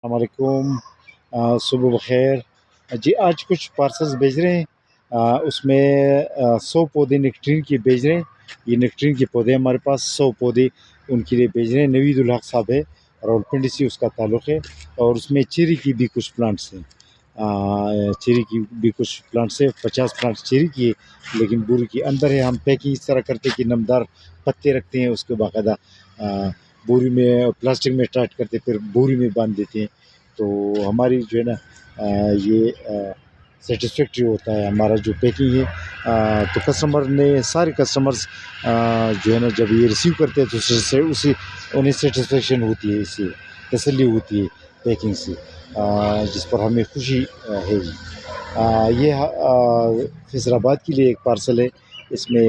السلام علیکم، صبح بخیر جی۔ آج کچھ پارسلز بھیج رہے ہیں، اس میں 100 پودے نیکٹرین کے بھیج رہے ہیں۔ یہ نیکٹرین کے پودے ہمارے پاس 100 پودے ان کے لیے بھیج رہے ہیں۔ نوید الحق صاحب ہے، راولپنڈی سے اس کا تعلق ہے، اور اس میں چیری کی بھی کچھ پلانٹس ہیں۔ چیری کی بھی کچھ پلانٹس ہیں، 50 پلانٹس چیری کی ہے، لیکن بوری کے اندر ہے۔ ہم پیکنگ اس طرح کرتے ہیں کہ نمدار پتے رکھتے ہیں، اس کے باقاعدہ بوری میں پلاسٹک میں ٹائٹ کرتے، پھر بوری میں باندھ دیتے ہیں۔ تو ہماری جو ہے نا یہ سیٹسفیکٹری ہوتا ہے ہمارا جو پیکنگ ہے۔ تو کسٹمر نے سارے کسٹمرز جو ہے نا جب یہ ریسیو کرتے ہیں تو اسی انہیں سیٹسفیکشن ہوتی ہے، اس سے تسلی ہوتی ہے پیکنگ سے، جس پر ہمیں خوشی ہے جی۔ یہ فیصل آباد کے لیے ایک پارسل ہے، اس میں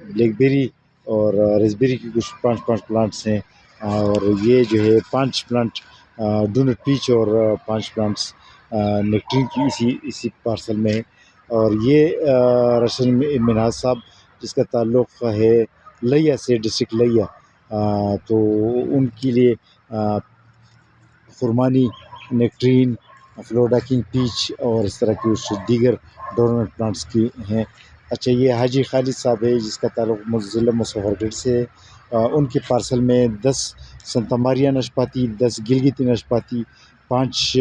بلیک بیری اور ریسبیری کی کچھ 5 پلانٹس ہیں، اور یہ جو ہے 5 پلانٹ ڈونٹ پیچ اور 5 پلانٹس نیکٹرین کی اسی پارسل میں ہے۔ اور یہ رشید منہاج صاحب جس کا تعلق ہے لیا سے، ڈسٹرکٹ لیا، تو ان کے لیے خرمانی، نیکٹرین، فلوڈا کنگ پیچ اور اس طرح کی دیگر ڈورمنٹ پلانٹس کی ہیں۔ اچھا، یہ حاجی خالد صاحب ہے جس کا تعلق ضلع مظفر گڑھ سے ہے۔ ان کے پارسل میں 10 سنتا ماریا ناشپاتی، 10 گلگتی ناشپاتی، 5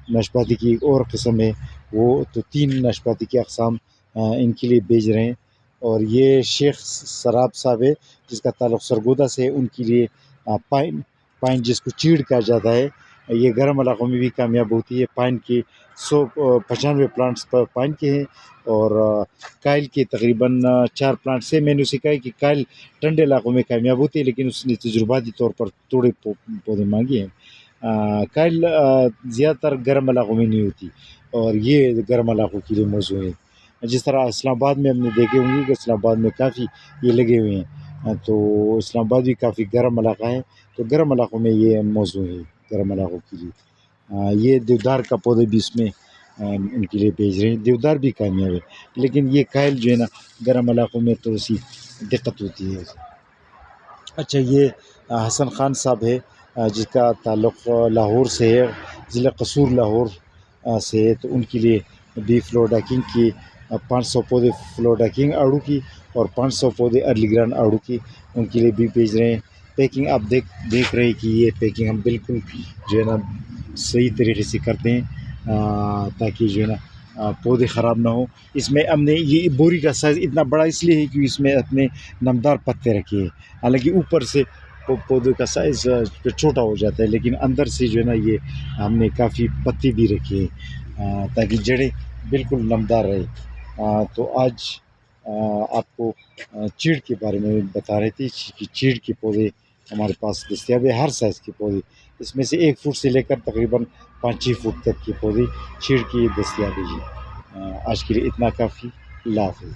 ناشپاتی کی ایک اور قسم ہے وہ، تو 3 ناشپاتی کی اقسام ان کے لیے بھیج رہے ہیں۔ اور یہ شیخ سراب صاحب ہے جس کا تعلق سرگودا سے ہے، ان کے لیے پائن جس کو چیڑ کہا جاتا ہے، یہ گرم علاقوں میں بھی کامیاب ہوتی ہے۔ پائن کے 195 پلانٹس پائن کے ہیں، اور کائل کے تقریباً 4 پلانٹس ہیں۔ میں نے اسے کہا کہ کائل ٹھنڈے علاقوں میں کامیاب ہوتی ہے، لیکن اس نے تجرباتی طور پر تھوڑے پودے مانگے ہیں۔ کائل زیادہ تر گرم علاقوں میں نہیں ہوتی، اور یہ گرم علاقوں کے لیے موزوں ہے۔ جس طرح اسلام آباد میں ہم نے دیکھے ہوں گے کہ اسلام آباد میں کافی یہ لگے ہوئے ہیں، تو اسلام آباد بھی کافی گرم علاقہ ہے، تو گرم علاقوں میں یہ موزوں ہے گرم علاقوں کے لیے۔ یہ دیودار کا پودے بھی اس میں ان کے لیے بھیج رہے ہیں۔ دیودار بھی کامیاب ہے، لیکن یہ کائل جو ہے نا گرم علاقوں میں تھوڑی سی دقت ہوتی ہے۔ اچھا، یہ حسن خان صاحب ہے جس کا تعلق لاہور سے ہے، ضلع قصور لاہور سے ہے، تو ان کے لیے بھی فلوڈا کنگ کی 500 پودے فلوڈا کنگ آڑو کی اور 500 پودے ارلی گران آڑو کی ان کے لیے بھی بھیج رہے ہیں۔ پیکنگ آپ دیکھ رہے ہیں کہ یہ پیکنگ ہم بالکل جو ہے نا صحیح طریقے سے کرتے ہیں، تاکہ جو ہے نا پودے خراب نہ ہوں۔ اس میں ہم نے یہ بوری کا سائز اتنا بڑا اس لیے ہے کہ اس میں اپنے نمدار پتے رکھے ہیں، حالانکہ اوپر سے پودے کا سائز چھوٹا ہو جاتا ہے، لیکن اندر سے جو ہے نا یہ ہم نے کافی پتے بھی رکھے ہیں تاکہ جڑیں بالکل نمدار رہے۔ تو آج آپ کو چیڑ کے بارے میں بتا رہے تھے کہ چیڑ کے پودے ہمارے پاس دستیاب ہے، ہر سائز کے پودے، اس میں سے 1 فٹ سے لے کر تقریباً 5-6 فٹ تک کے پودے چیڑ کی دستیاب ہے جی۔ آج کے لیے اتنا کافی، اللہ حافظ۔